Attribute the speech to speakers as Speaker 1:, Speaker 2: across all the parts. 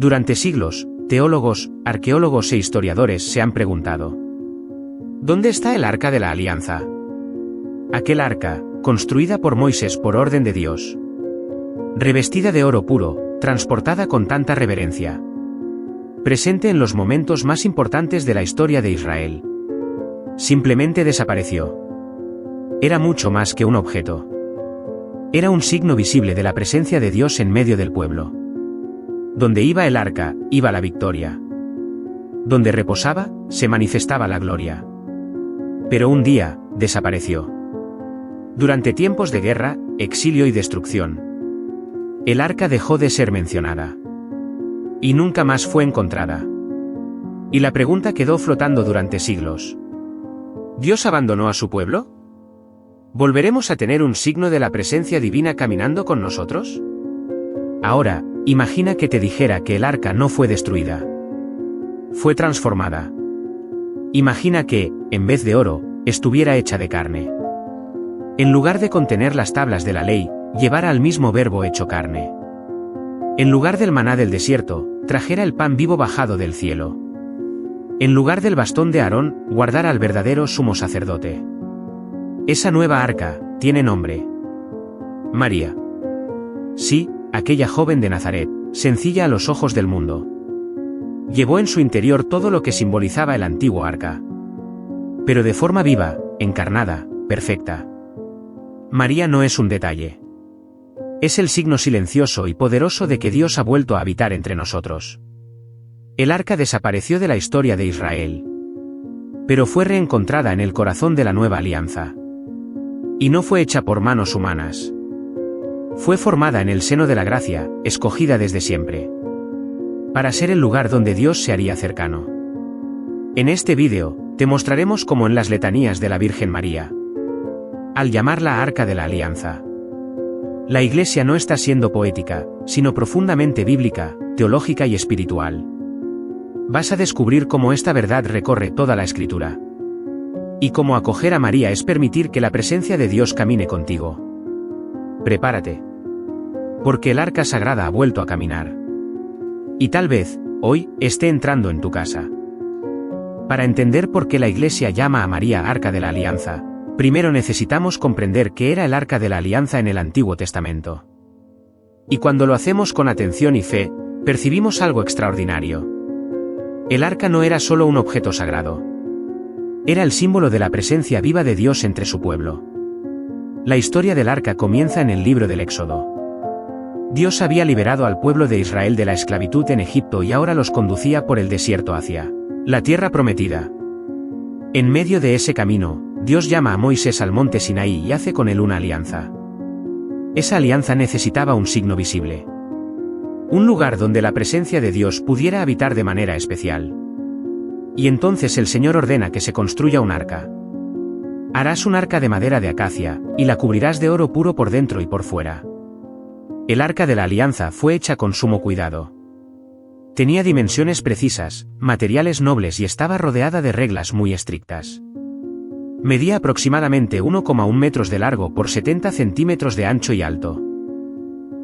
Speaker 1: Durante siglos, teólogos, arqueólogos e historiadores se han preguntado: ¿dónde está el Arca de la Alianza? Aquel arca, construida por Moisés por orden de Dios, revestida de oro puro, transportada con tanta reverencia, presente en los momentos más importantes de la historia de Israel, simplemente desapareció. Era mucho más que un objeto. Era un signo visible de la presencia de Dios en medio del pueblo. Donde iba el arca, iba la victoria. Donde reposaba, se manifestaba la gloria. Pero un día, desapareció. Durante tiempos de guerra, exilio y destrucción, el arca dejó de ser mencionada. Y nunca más fue encontrada. Y la pregunta quedó flotando durante siglos: ¿Dios abandonó a su pueblo? ¿Volveremos a tener un signo de la presencia divina caminando con nosotros? Ahora, imagina que te dijera que el arca no fue destruida. Fue transformada. Imagina que, en vez de oro, estuviera hecha de carne. En lugar de contener las tablas de la ley, llevara al mismo Verbo hecho carne. En lugar del maná del desierto, trajera el pan vivo bajado del cielo. En lugar del bastón de Aarón, guardara al verdadero sumo sacerdote. Esa nueva arca tiene nombre: María. Sí, aquella joven de Nazaret, sencilla a los ojos del mundo, llevó en su interior todo lo que simbolizaba el antiguo arca, pero de forma viva, encarnada, perfecta. María no es un detalle. Es el signo silencioso y poderoso de que Dios ha vuelto a habitar entre nosotros. El arca desapareció de la historia de Israel, pero fue reencontrada en el corazón de la nueva alianza. Y no fue hecha por manos humanas. Fue formada en el seno de la gracia, escogida desde siempre, para ser el lugar donde Dios se haría cercano. En este vídeo, te mostraremos cómo en las letanías de la Virgen María, al llamarla Arca de la Alianza, la Iglesia no está siendo poética, sino profundamente bíblica, teológica y espiritual. Vas a descubrir cómo esta verdad recorre toda la Escritura. Y cómo acoger a María es permitir que la presencia de Dios camine contigo. Prepárate. Porque el arca sagrada ha vuelto a caminar. Y tal vez, hoy, esté entrando en tu casa. Para entender por qué la Iglesia llama a María Arca de la Alianza, primero necesitamos comprender qué era el Arca de la Alianza en el Antiguo Testamento. Y cuando lo hacemos con atención y fe, percibimos algo extraordinario. El arca no era solo un objeto sagrado. Era el símbolo de la presencia viva de Dios entre su pueblo. La historia del arca comienza en el libro del Éxodo. Dios había liberado al pueblo de Israel de la esclavitud en Egipto y ahora los conducía por el desierto hacia la tierra prometida. En medio de ese camino, Dios llama a Moisés al monte Sinaí y hace con él una alianza. Esa alianza necesitaba un signo visible. Un lugar donde la presencia de Dios pudiera habitar de manera especial. Y entonces el Señor ordena que se construya un arca. Harás un arca de madera de acacia, y la cubrirás de oro puro por dentro y por fuera. El arca de la alianza fue hecha con sumo cuidado. Tenía dimensiones precisas, materiales nobles y estaba rodeada de reglas muy estrictas. Medía aproximadamente 1,1 metros de largo por 70 centímetros de ancho y alto.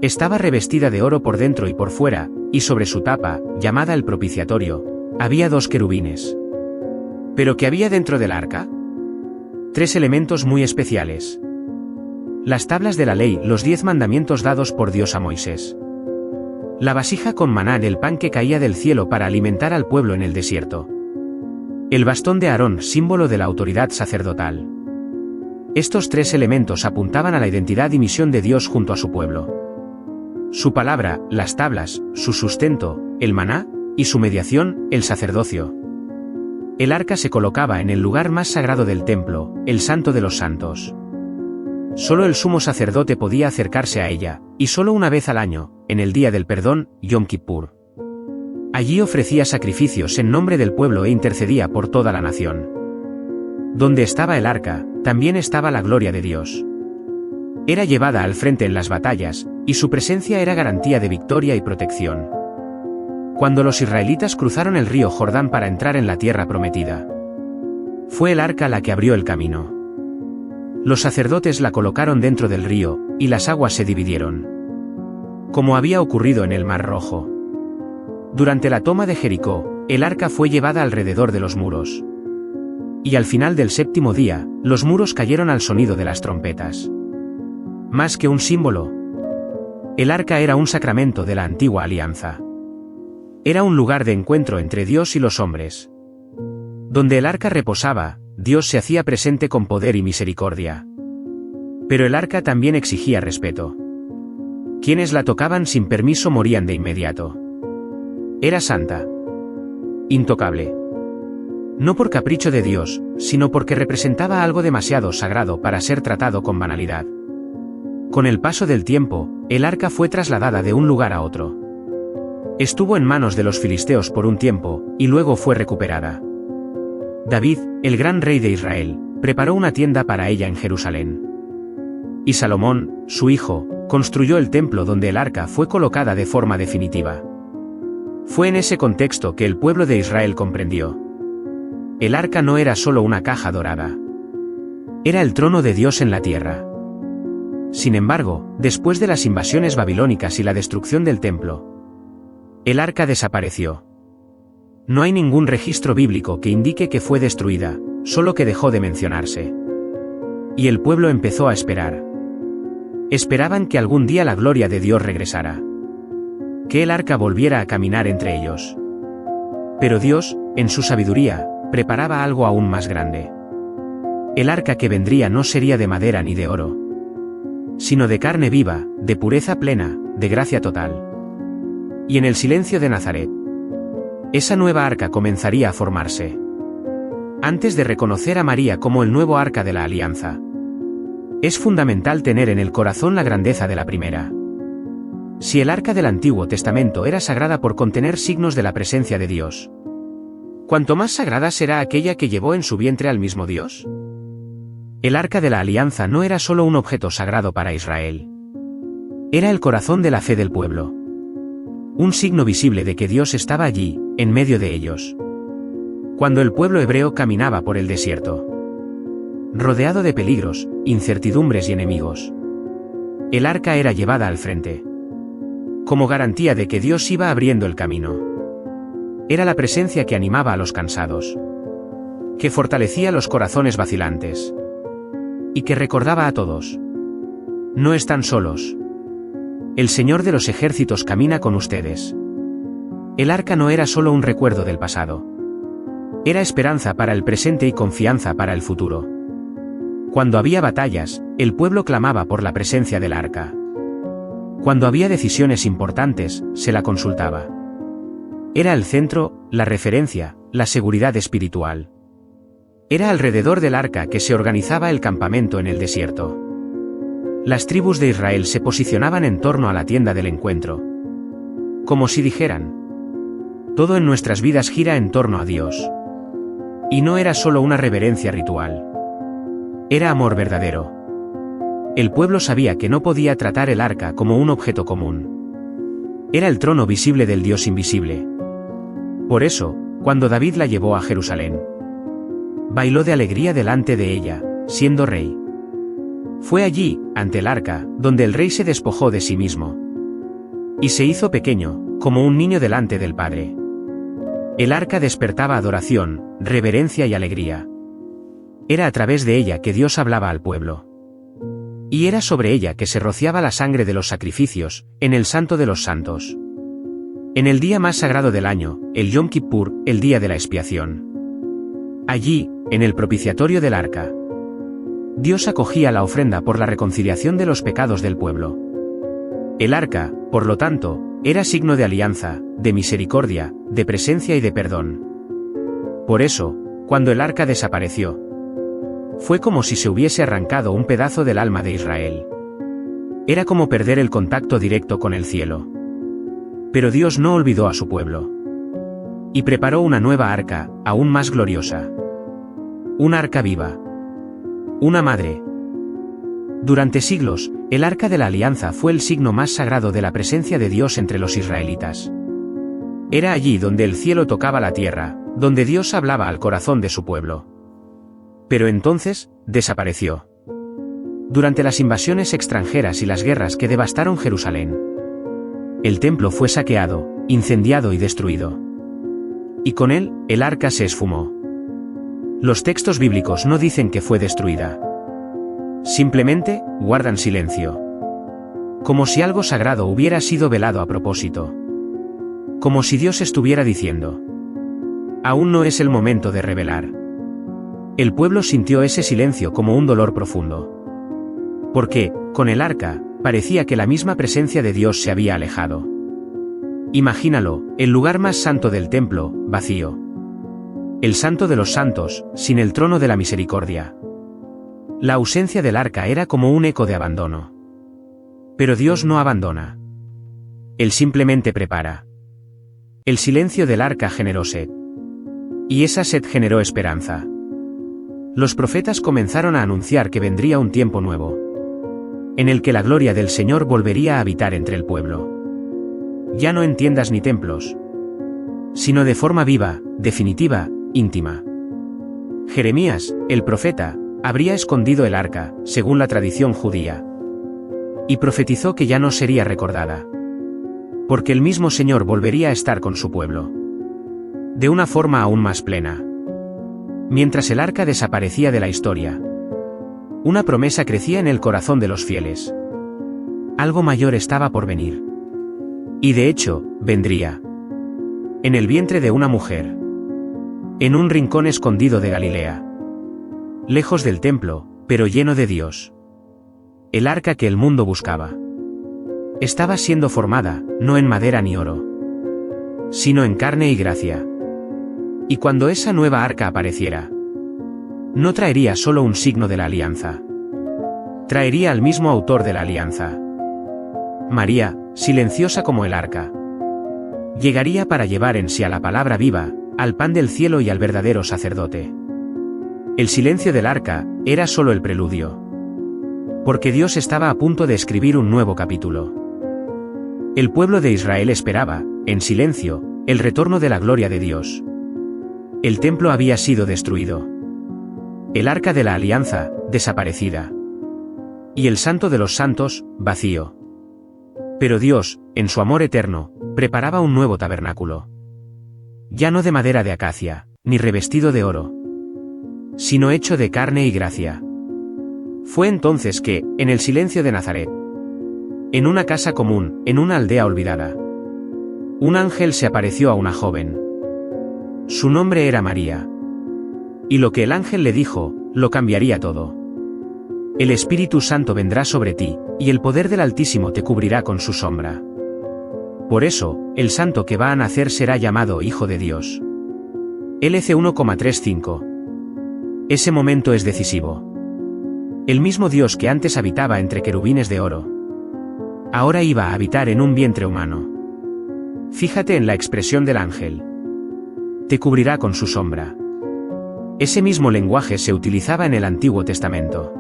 Speaker 1: Estaba revestida de oro por dentro y por fuera, y sobre su tapa, llamada el propiciatorio, había 2 querubines. ¿Pero qué había dentro del arca? 3 elementos muy especiales. Las tablas de la ley, los 10 mandamientos dados por Dios a Moisés. La vasija con maná, el pan que caía del cielo para alimentar al pueblo en el desierto. El bastón de Aarón, símbolo de la autoridad sacerdotal. Estos 3 elementos apuntaban a la identidad y misión de Dios junto a su pueblo. Su palabra, las tablas, su sustento, el maná, y su mediación, el sacerdocio. El arca se colocaba en el lugar más sagrado del templo, el Santo de los Santos. Solo el sumo sacerdote podía acercarse a ella, y solo una vez al año, en el día del perdón, Yom Kippur. Allí ofrecía sacrificios en nombre del pueblo e intercedía por toda la nación. Donde estaba el arca, también estaba la gloria de Dios. Era llevada al frente en las batallas, y su presencia era garantía de victoria y protección. Cuando los israelitas cruzaron el río Jordán para entrar en la tierra prometida, fue el arca la que abrió el camino. Los sacerdotes la colocaron dentro del río, y las aguas se dividieron, como había ocurrido en el Mar Rojo. Durante la toma de Jericó, el arca fue llevada alrededor de los muros. Y al final del 7º día, los muros cayeron al sonido de las trompetas. Más que un símbolo, el arca era un sacramento de la antigua alianza. Era un lugar de encuentro entre Dios y los hombres. Donde el arca reposaba, Dios se hacía presente con poder y misericordia. Pero el arca también exigía respeto. Quienes la tocaban sin permiso morían de inmediato. Era santa. Intocable. No por capricho de Dios, sino porque representaba algo demasiado sagrado para ser tratado con banalidad. Con el paso del tiempo, el arca fue trasladada de un lugar a otro. Estuvo en manos de los filisteos por un tiempo, y luego fue recuperada. David, el gran rey de Israel, preparó una tienda para ella en Jerusalén. Y Salomón, su hijo, construyó el templo donde el arca fue colocada de forma definitiva. Fue en ese contexto que el pueblo de Israel comprendió. El arca no era solo una caja dorada. Era el trono de Dios en la tierra. Sin embargo, después de las invasiones babilónicas y la destrucción del templo, el arca desapareció. No hay ningún registro bíblico que indique que fue destruida, solo que dejó de mencionarse. Y el pueblo empezó a esperar. Esperaban que algún día la gloria de Dios regresara. Que el arca volviera a caminar entre ellos. Pero Dios, en su sabiduría, preparaba algo aún más grande. El arca que vendría no sería de madera ni de oro, sino de carne viva, de pureza plena, de gracia total. Y en el silencio de Nazaret, esa nueva arca comenzaría a formarse. Antes de reconocer a María como el nuevo arca de la alianza, es fundamental tener en el corazón la grandeza de la primera. Si el arca del Antiguo Testamento era sagrada por contener signos de la presencia de Dios, ¿cuánto más sagrada será aquella que llevó en su vientre al mismo Dios? El arca de la alianza no era solo un objeto sagrado para Israel. Era el corazón de la fe del pueblo. Un signo visible de que Dios estaba allí, en medio de ellos. Cuando el pueblo hebreo caminaba por el desierto, rodeado de peligros, incertidumbres y enemigos, el arca era llevada al frente, como garantía de que Dios iba abriendo el camino. Era la presencia que animaba a los cansados, que fortalecía los corazones vacilantes, y que recordaba a todos: no están solos. El Señor de los ejércitos camina con ustedes. El arca no era solo un recuerdo del pasado. Era esperanza para el presente y confianza para el futuro. Cuando había batallas, el pueblo clamaba por la presencia del arca. Cuando había decisiones importantes, se la consultaba. Era el centro, la referencia, la seguridad espiritual. Era alrededor del arca que se organizaba el campamento en el desierto. Las tribus de Israel se posicionaban en torno a la tienda del encuentro, como si dijeran: todo en nuestras vidas gira en torno a Dios. Y no era solo una reverencia ritual. Era amor verdadero. El pueblo sabía que no podía tratar el arca como un objeto común. Era el trono visible del Dios invisible. Por eso, cuando David la llevó a Jerusalén, bailó de alegría delante de ella, siendo rey. Fue allí, ante el arca, donde el rey se despojó de sí mismo. Y se hizo pequeño, como un niño delante del Padre. El arca despertaba adoración, reverencia y alegría. Era a través de ella que Dios hablaba al pueblo. Y era sobre ella que se rociaba la sangre de los sacrificios, en el Santo de los Santos. En el día más sagrado del año, el Yom Kippur, el día de la expiación. Allí, en el propiciatorio del arca, Dios acogía la ofrenda por la reconciliación de los pecados del pueblo. El arca, por lo tanto, era signo de alianza, de misericordia, de presencia y de perdón. Por eso, cuando el arca desapareció, fue como si se hubiese arrancado un pedazo del alma de Israel. Era como perder el contacto directo con el cielo. Pero Dios no olvidó a su pueblo. Y preparó una nueva arca, aún más gloriosa. Una arca viva. Una madre. Durante siglos, el arca de la alianza fue el signo más sagrado de la presencia de Dios entre los israelitas. Era allí donde el cielo tocaba la tierra, donde Dios hablaba al corazón de su pueblo. Pero entonces, desapareció. Durante las invasiones extranjeras y las guerras que devastaron Jerusalén, el templo fue saqueado, incendiado y destruido. Y con él, el arca se esfumó. Los textos bíblicos no dicen que fue destruida. Simplemente, guardan silencio. Como si algo sagrado hubiera sido velado a propósito. Como si Dios estuviera diciendo: aún no es el momento de revelar. El pueblo sintió ese silencio como un dolor profundo. Porque, con el arca, parecía que la misma presencia de Dios se había alejado. Imagínalo, el lugar más santo del templo, vacío. El santo de los santos, sin el trono de la misericordia. La ausencia del arca era como un eco de abandono. Pero Dios no abandona. Él simplemente prepara. El silencio del arca generó sed. Y esa sed generó esperanza. Los profetas comenzaron a anunciar que vendría un tiempo nuevo, en el que la gloria del Señor volvería a habitar entre el pueblo. Ya no en tiendas ni templos, sino de forma viva, definitiva, íntima. Jeremías, el profeta, habría escondido el arca, según la tradición judía, y profetizó que ya no sería recordada, porque el mismo Señor volvería a estar con su pueblo, de una forma aún más plena. Mientras el arca desaparecía de la historia, una promesa crecía en el corazón de los fieles. Algo mayor estaba por venir. Y de hecho, vendría. En el vientre de una mujer. En un rincón escondido de Galilea. Lejos del templo, pero lleno de Dios. El arca que el mundo buscaba. Estaba siendo formada, no en madera ni oro, sino en carne y gracia. Y cuando esa nueva arca apareciera, no traería solo un signo de la alianza. Traería al mismo autor de la alianza. María, silenciosa como el arca, llegaría para llevar en sí a la palabra viva, al pan del cielo y al verdadero sacerdote. El silencio del arca era solo el preludio. Porque Dios estaba a punto de escribir un nuevo capítulo. El pueblo de Israel esperaba, en silencio, el retorno de la gloria de Dios. El templo había sido destruido. El arca de la alianza, desaparecida. Y el santo de los santos, vacío. Pero Dios, en su amor eterno, preparaba un nuevo tabernáculo. Ya no de madera de acacia, ni revestido de oro, sino hecho de carne y gracia. Fue entonces que, en el silencio de Nazaret, en una casa común, en una aldea olvidada, un ángel se apareció a una joven. Su nombre era María. Y lo que el ángel le dijo, lo cambiaría todo. El Espíritu Santo vendrá sobre ti, y el poder del Altísimo te cubrirá con su sombra. Por eso, el santo que va a nacer será llamado Hijo de Dios. LC 1,35. Ese momento es decisivo. El mismo Dios que antes habitaba entre querubines de oro, ahora iba a habitar en un vientre humano. Fíjate en la expresión del ángel. Te cubrirá con su sombra. Ese mismo lenguaje se utilizaba en el Antiguo Testamento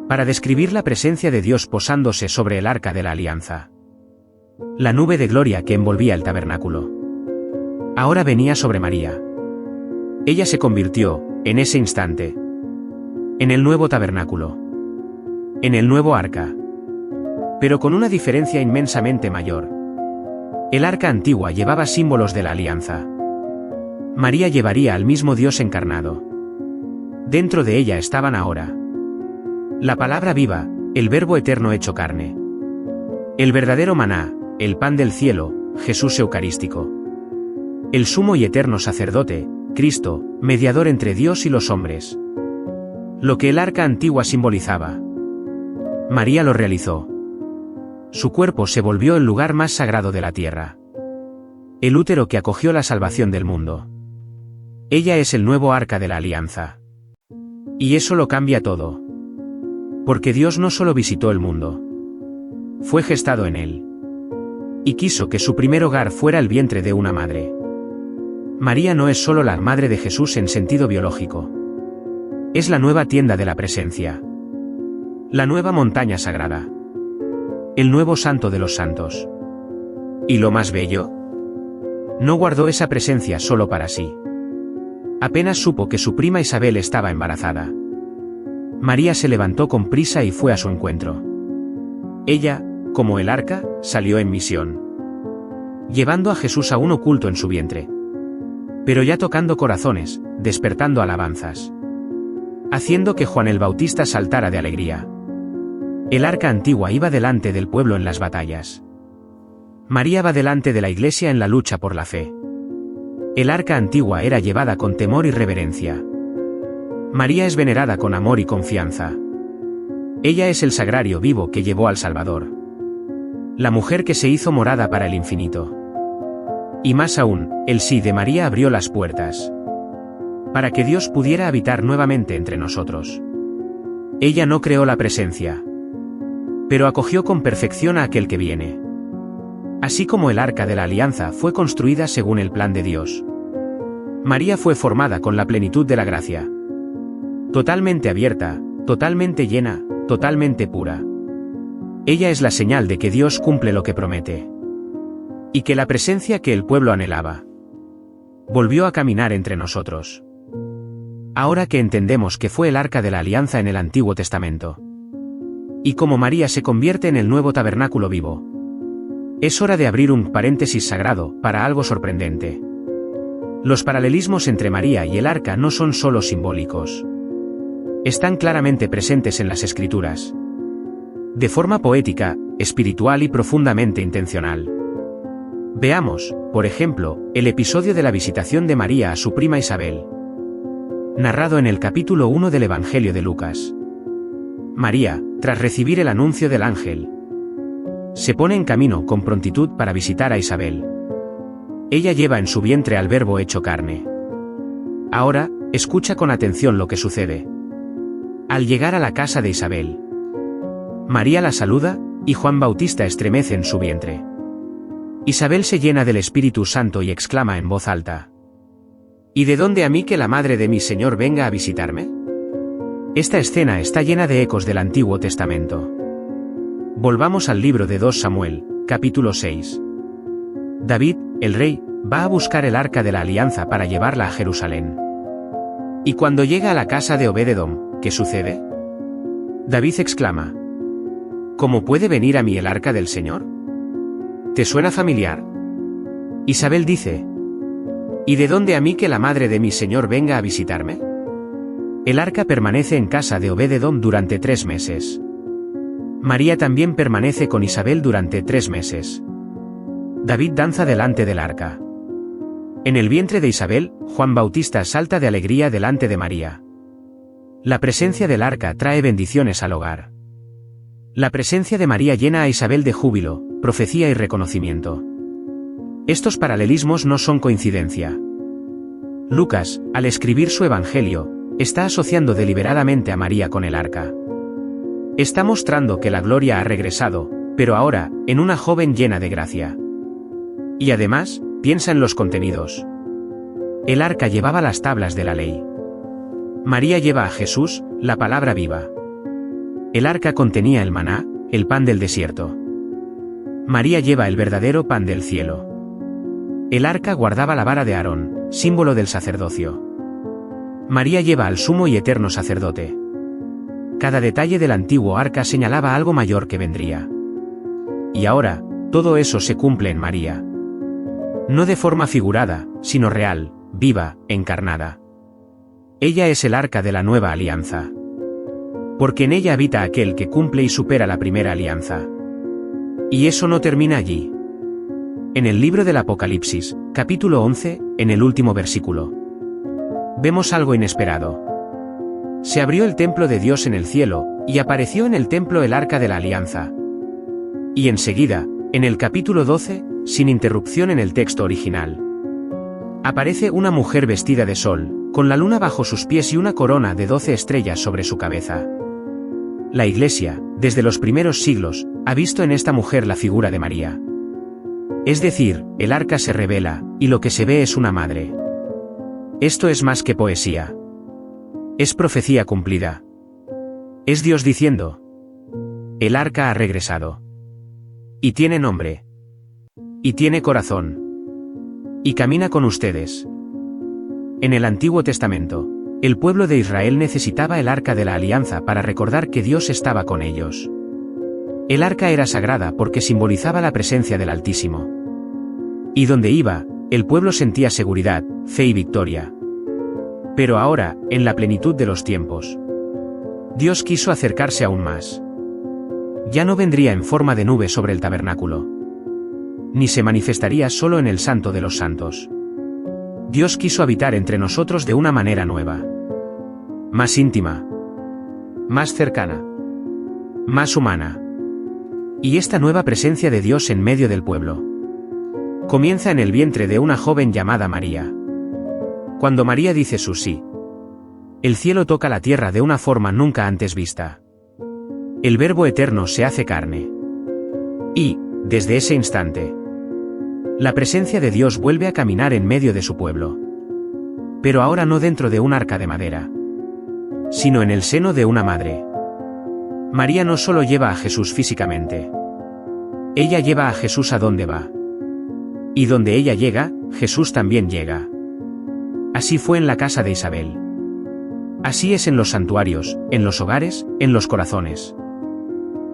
Speaker 1: para describir la presencia de Dios posándose sobre el arca de la alianza. La nube de gloria que envolvía el tabernáculo ahora venía sobre María. Ella se convirtió, en ese instante, en el nuevo tabernáculo, en el nuevo arca. Pero con una diferencia inmensamente mayor. El arca antigua llevaba símbolos de la alianza. María llevaría al mismo Dios encarnado. Dentro de ella estaban ahora la palabra viva, el Verbo eterno hecho carne. El verdadero maná, el pan del cielo, Jesús eucarístico. El sumo y eterno sacerdote, Cristo, mediador entre Dios y los hombres. Lo que el arca antigua simbolizaba, María lo realizó. Su cuerpo se volvió el lugar más sagrado de la tierra. El útero que acogió la salvación del mundo. Ella es el nuevo arca de la alianza. Y eso lo cambia todo. Porque Dios no solo visitó el mundo, fue gestado en él. Y quiso que su primer hogar fuera el vientre de una madre. María no es solo la madre de Jesús en sentido biológico. Es la nueva tienda de la presencia. La nueva montaña sagrada. El nuevo santo de los santos. Y lo más bello, no guardó esa presencia solo para sí. Apenas supo que su prima Isabel estaba embarazada, María se levantó con prisa y fue a su encuentro. Ella, como el arca, salió en misión. llevando a Jesús aún oculto en su vientre. Pero ya tocando corazones, despertando alabanzas. Haciendo que Juan el Bautista saltara de alegría. El arca antigua iba delante del pueblo en las batallas. María va delante de la Iglesia en la lucha por la fe. El arca antigua era llevada con temor y reverencia. María es venerada con amor y confianza. Ella es el sagrario vivo que llevó al Salvador. La mujer que se hizo morada para el infinito. Y más aún, el sí de María abrió las puertas. Para que Dios pudiera habitar nuevamente entre nosotros. Ella no creó la presencia. Pero acogió con perfección a aquel que viene. Así como el arca de la alianza fue construida según el plan de Dios. María fue formada con la plenitud de la gracia. Totalmente abierta, totalmente llena, totalmente pura. Ella es la señal de que Dios cumple lo que promete. Y que la presencia que el pueblo anhelaba volvió a caminar entre nosotros. Ahora que entendemos que fue el arca de la alianza en el Antiguo Testamento. Y como María se convierte en el nuevo tabernáculo vivo. Es hora de abrir un paréntesis sagrado para algo sorprendente. Los paralelismos entre María y el arca no son solo simbólicos. Están claramente presentes en las Escrituras. De forma poética, espiritual y profundamente intencional. Veamos, por ejemplo, el episodio de la visitación de María a su prima Isabel. Narrado en el capítulo 1 del Evangelio de Lucas. María, tras recibir el anuncio del ángel, se pone en camino con prontitud para visitar a Isabel. Ella lleva en su vientre al Verbo hecho carne. Ahora, escucha con atención lo que sucede. Al llegar a la casa de Isabel, María la saluda, y Juan Bautista estremece en su vientre. Isabel se llena del Espíritu Santo y exclama en voz alta: ¿Y de dónde a mí que la madre de mi Señor venga a visitarme? Esta escena está llena de ecos del Antiguo Testamento. Volvamos al libro de 2 Samuel, capítulo 6. David, el rey, va a buscar el arca de la alianza para llevarla a Jerusalén. Y cuando llega a la casa de Obed-edom, ¿qué sucede? David exclama: ¿Cómo puede venir a mí el arca del Señor? ¿Te suena familiar? Isabel dice: ¿Y de dónde a mí que la madre de mi Señor venga a visitarme? El arca permanece en casa de Obed-edom durante 3 meses. María también permanece con Isabel durante 3 meses. David danza delante del arca. En el vientre de Isabel, Juan Bautista salta de alegría delante de María. La presencia del arca trae bendiciones al hogar. La presencia de María llena a Isabel de júbilo, profecía y reconocimiento. Estos paralelismos no son coincidencia. Lucas, al escribir su evangelio, está asociando deliberadamente a María con el arca. Está mostrando que la gloria ha regresado, pero ahora, en una joven llena de gracia. Y además, piensa en los contenidos. El arca llevaba las tablas de la ley. María lleva a Jesús, la palabra viva. El arca contenía el maná, el pan del desierto. María lleva el verdadero pan del cielo. El arca guardaba la vara de Aarón, símbolo del sacerdocio. María lleva al sumo y eterno sacerdote. Cada detalle del antiguo arca señalaba algo mayor que vendría. Y ahora, todo eso se cumple en María. No de forma figurada, sino real, viva, encarnada. Ella es el arca de la nueva alianza. Porque en ella habita aquel que cumple y supera la primera alianza. Y eso no termina allí. En el libro del Apocalipsis, capítulo 11, en el último versículo, vemos algo inesperado. Se abrió el templo de Dios en el cielo, y apareció en el templo el arca de la alianza. Y enseguida, en el capítulo 12, sin interrupción en el texto original, aparece una mujer vestida de sol, con la luna bajo sus pies y una corona de 12 estrellas sobre su cabeza. La Iglesia, desde los primeros siglos, ha visto en esta mujer la figura de María. Es decir, el arca se revela, y lo que se ve es una madre. Esto es más que poesía. Es profecía cumplida. Es Dios diciendo: el arca ha regresado. Y tiene nombre. Y tiene corazón. Y camina con ustedes. En el Antiguo Testamento, el pueblo de Israel necesitaba el arca de la alianza para recordar que Dios estaba con ellos. El arca era sagrada porque simbolizaba la presencia del Altísimo. Y donde iba, el pueblo sentía seguridad, fe y victoria. Pero ahora, en la plenitud de los tiempos, Dios quiso acercarse aún más. Ya no vendría en forma de nube sobre el tabernáculo, ni se manifestaría solo en el Santo de los Santos. Dios quiso habitar entre nosotros de una manera nueva, más íntima, más cercana, más humana. Y esta nueva presencia de Dios en medio del pueblo comienza en el vientre de una joven llamada María. Cuando María dice su sí, el cielo toca la tierra de una forma nunca antes vista. El Verbo eterno se hace carne. Y, desde ese instante, la presencia de Dios vuelve a caminar en medio de su pueblo. Pero ahora no dentro de un arca de madera, sino en el seno de una madre. María no solo lleva a Jesús físicamente. Ella lleva a Jesús a donde va. Y donde ella llega, Jesús también llega. Así fue en la casa de Isabel. Así es en los santuarios, en los hogares, en los corazones.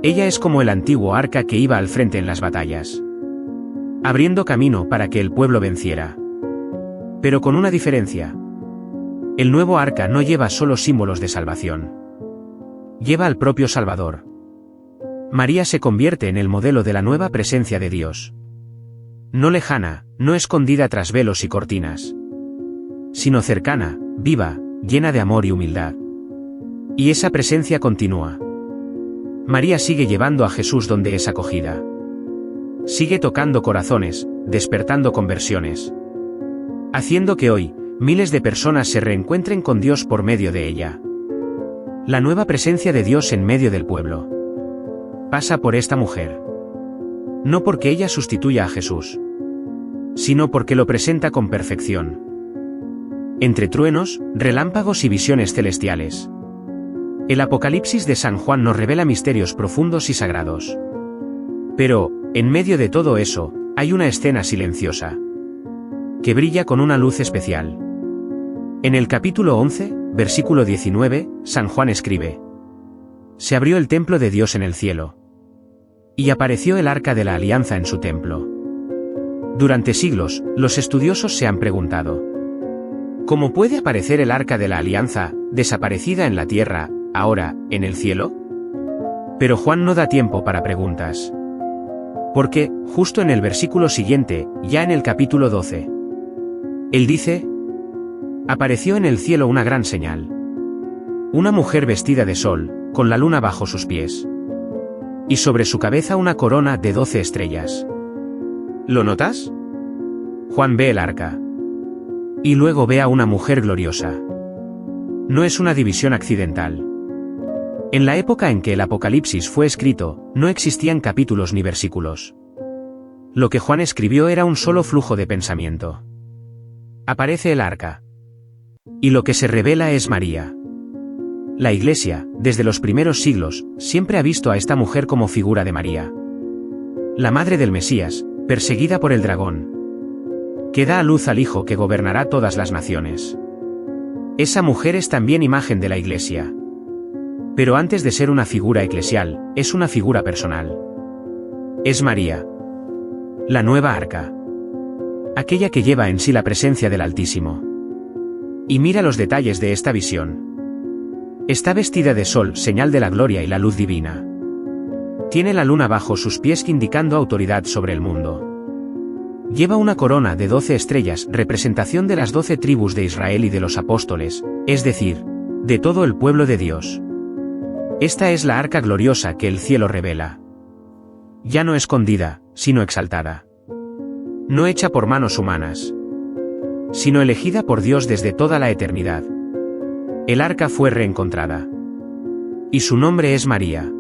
Speaker 1: Ella es como el antiguo arca que iba al frente en las batallas, abriendo camino para que el pueblo venciera. Pero con una diferencia. El nuevo arca no lleva solo símbolos de salvación. Lleva al propio Salvador. María se convierte en el modelo de la nueva presencia de Dios. No lejana, no escondida tras velos y cortinas, sino cercana, viva, llena de amor y humildad. Y esa presencia continúa. María sigue llevando a Jesús donde es acogida. Sigue tocando corazones, despertando conversiones, haciendo que hoy, miles de personas se reencuentren con Dios por medio de ella. La nueva presencia de Dios en medio del pueblo pasa por esta mujer. No porque ella sustituya a Jesús, sino porque lo presenta con perfección. Entre truenos, relámpagos y visiones celestiales, el Apocalipsis de San Juan nos revela misterios profundos y sagrados. Pero, en medio de todo eso, hay una escena silenciosa, que brilla con una luz especial. En el capítulo 11, versículo 19, San Juan escribe: Se abrió el templo de Dios en el cielo, y apareció el arca de la alianza en su templo. Durante siglos, los estudiosos se han preguntado: ¿cómo puede aparecer el arca de la alianza, desaparecida en la tierra, ahora, en el cielo? Pero Juan no da tiempo para preguntas. Porque, justo en el versículo siguiente, ya en el capítulo 12, él dice: apareció en el cielo una gran señal. Una mujer vestida de sol, con la luna bajo sus pies. Y sobre su cabeza una corona de 12 estrellas. ¿Lo notas? Juan ve el arca. Y luego ve a una mujer gloriosa. No es una división accidental. En la época en que el Apocalipsis fue escrito, no existían capítulos ni versículos. Lo que Juan escribió era un solo flujo de pensamiento. Aparece el arca. Y lo que se revela es María. La Iglesia, desde los primeros siglos, siempre ha visto a esta mujer como figura de María, la madre del Mesías, perseguida por el dragón, que da a luz al Hijo que gobernará todas las naciones. Esa mujer es también imagen de la Iglesia. Pero antes de ser una figura eclesial, es una figura personal. Es María, la nueva arca, aquella que lleva en sí la presencia del Altísimo. Y mira los detalles de esta visión. Está vestida de sol, señal de la gloria y la luz divina. Tiene la luna bajo sus pies indicando autoridad sobre el mundo. Lleva una corona de 12 estrellas, representación de las 12 tribus de Israel y de los apóstoles, es decir, de todo el pueblo de Dios. Esta es la arca gloriosa que el cielo revela. Ya no escondida, sino exaltada. No hecha por manos humanas, sino elegida por Dios desde toda la eternidad. El arca fue reencontrada. Y su nombre es María.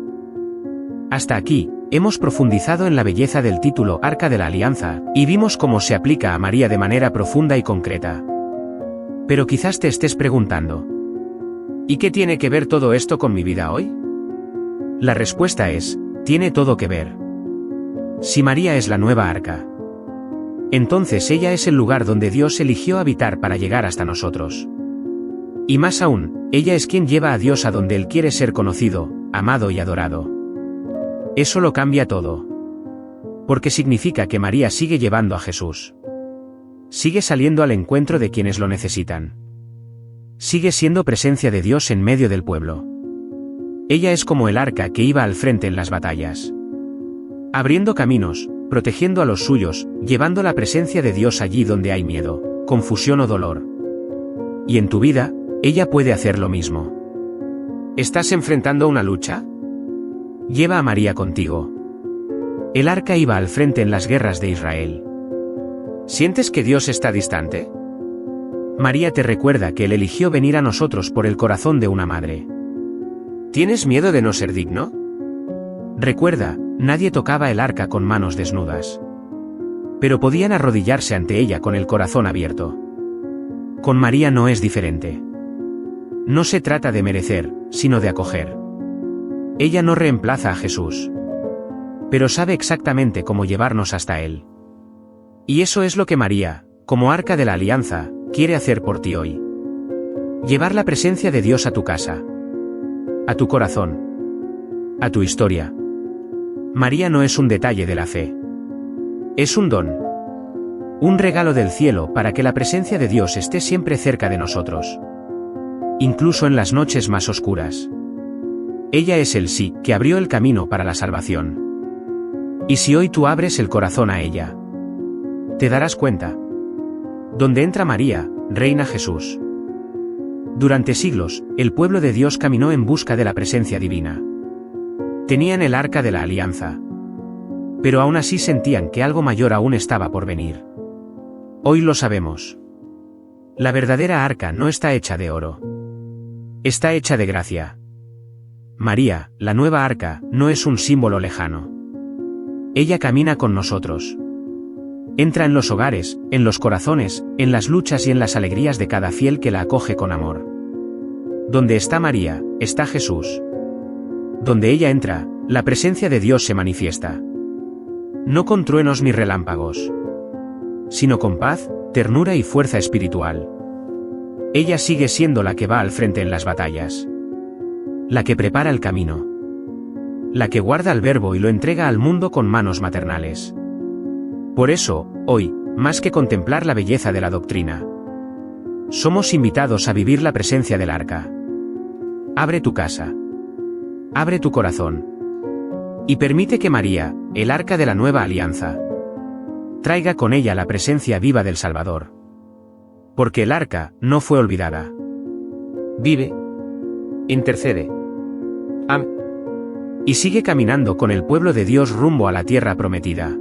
Speaker 1: Hasta aquí, hemos profundizado en la belleza del título Arca de la Alianza, y vimos cómo se aplica a María de manera profunda y concreta. Pero quizás te estés preguntando: ¿y qué tiene que ver todo esto con mi vida hoy? La respuesta es: tiene todo que ver. Si María es la nueva arca, entonces ella es el lugar donde Dios eligió habitar para llegar hasta nosotros. Y más aún, ella es quien lleva a Dios a donde Él quiere ser conocido, amado y adorado. Eso lo cambia todo. Porque significa que María sigue llevando a Jesús. Sigue saliendo al encuentro de quienes lo necesitan. Sigue siendo presencia de Dios en medio del pueblo. Ella es como el arca que iba al frente en las batallas. Abriendo caminos, protegiendo a los suyos, llevando la presencia de Dios allí donde hay miedo, confusión o dolor. Y en tu vida, ella puede hacer lo mismo. ¿Estás enfrentando una lucha? Lleva a María contigo. El arca iba al frente en las guerras de Israel. ¿Sientes que Dios está distante? María te recuerda que Él eligió venir a nosotros por el corazón de una madre. ¿Tienes miedo de no ser digno? Recuerda, nadie tocaba el arca con manos desnudas. Pero podían arrodillarse ante ella con el corazón abierto. Con María no es diferente. No se trata de merecer, sino de acoger. Ella no reemplaza a Jesús. Pero sabe exactamente cómo llevarnos hasta Él. Y eso es lo que María, como arca de la alianza, quiere hacer por ti hoy. Llevar la presencia de Dios a tu casa. A tu corazón. A tu historia. María no es un detalle de la fe. Es un don. Un regalo del cielo para que la presencia de Dios esté siempre cerca de nosotros. Incluso en las noches más oscuras. Ella es el sí que abrió el camino para la salvación. Y si hoy tú abres el corazón a ella, te darás cuenta. Donde entra María, reina Jesús. Durante siglos, el pueblo de Dios caminó en busca de la presencia divina. Tenían el arca de la alianza. Pero aún así sentían que algo mayor aún estaba por venir. Hoy lo sabemos. La verdadera arca no está hecha de oro. Está hecha de gracia. María, la nueva arca, no es un símbolo lejano. Ella camina con nosotros. Entra en los hogares, en los corazones, en las luchas y en las alegrías de cada fiel que la acoge con amor. Donde está María, está Jesús. Donde ella entra, la presencia de Dios se manifiesta. No con truenos ni relámpagos, sino con paz, ternura y fuerza espiritual. Ella sigue siendo la que va al frente en las batallas. La que prepara el camino. La que guarda el verbo y lo entrega al mundo con manos maternales. Por eso, hoy, más que contemplar la belleza de la doctrina, somos invitados a vivir la presencia del arca. Abre tu casa. Abre tu corazón. Y permite que María, el arca de la nueva alianza, traiga con ella la presencia viva del Salvador. Porque el arca no fue olvidada. Vive. Intercede. Amén. Y sigue caminando con el pueblo de Dios rumbo a la tierra prometida.